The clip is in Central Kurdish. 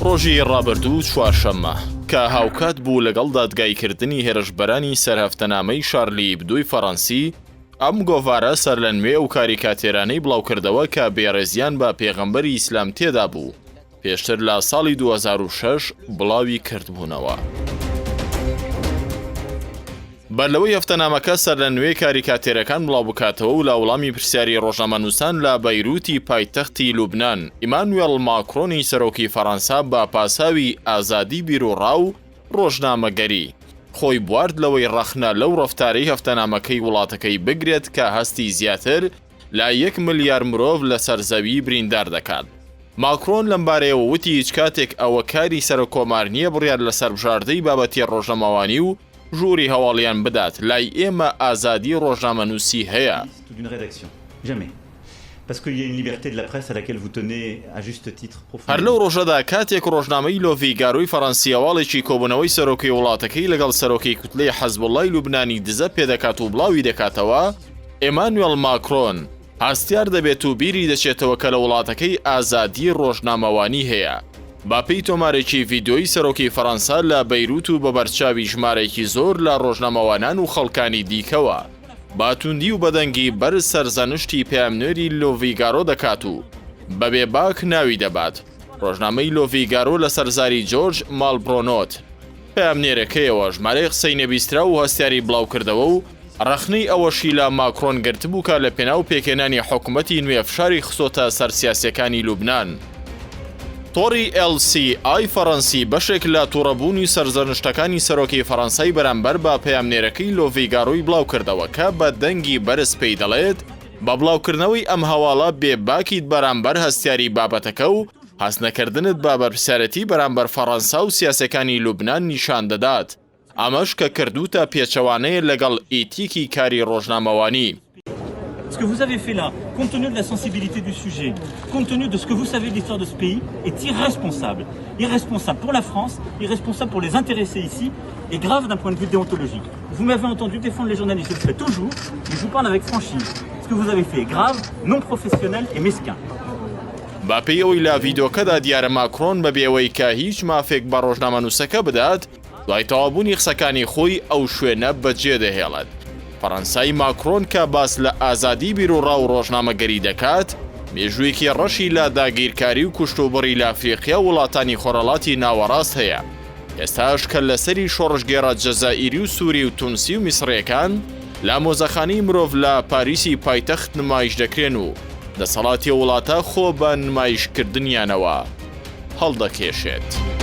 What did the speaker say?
ڕۆژی ڕابردوو چوارشەممە کە هاوکات بوو لەگەڵ دادگایکردنی هێرشبەرانی سەرهەفتەنامەی شارلی ئێبدۆی فەڕەنسی ئەم گۆڤارە سەر لە نوێ و کاریکاتێرانەی بڵاوکردەوە کە بێڕێزیان بە پێغەمبەری ئیسلام تێدا بوو پێشتر لە ساڵی 2006 بڵاوی کردبوونەوە. بەرلەوەی هەفتەنامەکە سەر لە نوێ کاریکاتێرەکان بڵاو بکاتەوە و لە وەڵامی پرسیاری ڕۆژنامەنووسان لە بەیروتی پایتەختی لوبنان ئیمانوێڵ ماکرۆنی سەرۆکی فەڕەنسا بە پاساوی ئازادی بیرروڕا و ڕۆژنامەگەری خۆی بوارد لەوەی ڕەخنە لەو ڕەفتارەی هەفتەنامەکەی وڵاتەکەی بگرێت کە هەستی زیاتر لا 1 ملیار مرۆڤ لەسەر زەوی بریندار دەکات. ماکرۆن لەمبارەیەوە وتی هیچ کاتێک ئەوە کاری سەرۆکۆمار نییە بڕیار لەسەر بژاردەی بابەتی ڕۆژنامەوانی و ژووری هەواڵیان بدات. لای ئێمە ئازادی ڕۆژنامەنووسی هەیە. هەر لەو ڕۆژەدا کاتێک ڕۆژنامەی لۆڤیگارۆی فەڕەنسیەواڵێکی کۆبوونەوەی سەرۆکی وڵاتەکەی لەگەڵ سەرۆکی کوتلەی حەزبوڵای لوبنانی دزە پێدەکات و بڵاوی دەکاتەوە، ئێمانوێڵ ماکرۆن هاستیار دەبێت و بیری دەچێتەوە کە لە وڵاتەکەی ئازادی ڕۆژنامەوانی هەیە. باپەی تۆمارێکی ڤیدۆی سەرۆکی فەڕەنسا لە بەیروت و بە بەرچاوی ژمارەیەکی زۆر لە ڕۆژنامەوانان و خەڵکانی دیکەوە باتوندی و بەدەنگی بەرز سەرزانشتی پێامنێری لۆڤیگارۆ دەکات و بەبێ باک ناوی دەبات. ڕۆژنامەی لۆڤیگارۆ لە سەرزاری جۆرج مالبرۆنۆت پێامنێرەکەیەوە ژمارەی قسەی نەبیسترا و هەستیاری بڵاوکردەوە و ڕەخنەی ئەوەشی لە ماکرۆن گرتبوو کە لە پێناو پێکێنانی حکوومەتی نوێ فشاری خسۆتە سەر سیاسیەکانی لوبنان. تۆڕی LCI فەڕەنسی بەشێک لە تووڕەبوونی سەرزانشتەکانی سەرۆکی فەڕەنسای بەرامبەر بە پەیامنێرەکەی لۆڤیگارۆی بڵاوکردەوە کە بە دەنگی بەرز پێی دەڵێت بە بڵاوکردنەوەی ئەم هەواڵە بێباکیت بەرامبەر هەستیاری بابەتەکە و هەستنەکردنت بە بەرپرسیارەتی بەرامبەر فەڕەنسا و سیاسەکانی لوبنان نیشان دەدات. ئەمەش کە کردوتە پێچەوانەیە لەگەڵ ئیتیکی کاری ڕۆژنامەوانی. Ce que vous avez fait là, compte tenu de la sensibilité du sujet, compte tenu de ce que vous savez de l'histoire de ce pays, est irresponsable. Irresponsable pour la France, irresponsable pour les intéressés ici, et grave d'un point de vue déontologique. Vous m'avez entendu défendre les journalistes, je le fais toujours, mais je vous parle avec franchise. Ce que vous avez fait est grave, non professionnel et mesquin. باپەی ئەوەی لە ڤیدۆکەدا دیارە ماکرۆن بەبێەوەی کە هیچ مافێک بە ڕۆژنامەنووسەکە بدات، دوای تەوابوونی قسەکانی خۆی ئەو شوێنە بەجێ دەهێڵێت. فەڕەنسای ماکرۆن کە باس لە ئازادی بیرروڕا و ڕۆژنامەگەری دەکات، مێژوویەکی ڕەشی لە داگیرکاری و کوشتوبڕی لە ئەفریقیا و وڵاتانی خۆرەڵاتی ناوەڕاست هەیە. ئێستاش کە لەسەری شۆڕشگێڕە جەزائیری و سووری و تونسی و میسڕیەکان لە مۆزەخانەی مرۆڤ لە پاریسی پایتەخت نمایش دەکرێن و دەسەڵاتی وڵاتە خۆ بە نمایشکردنیانەوە هەڵدەکێشێت.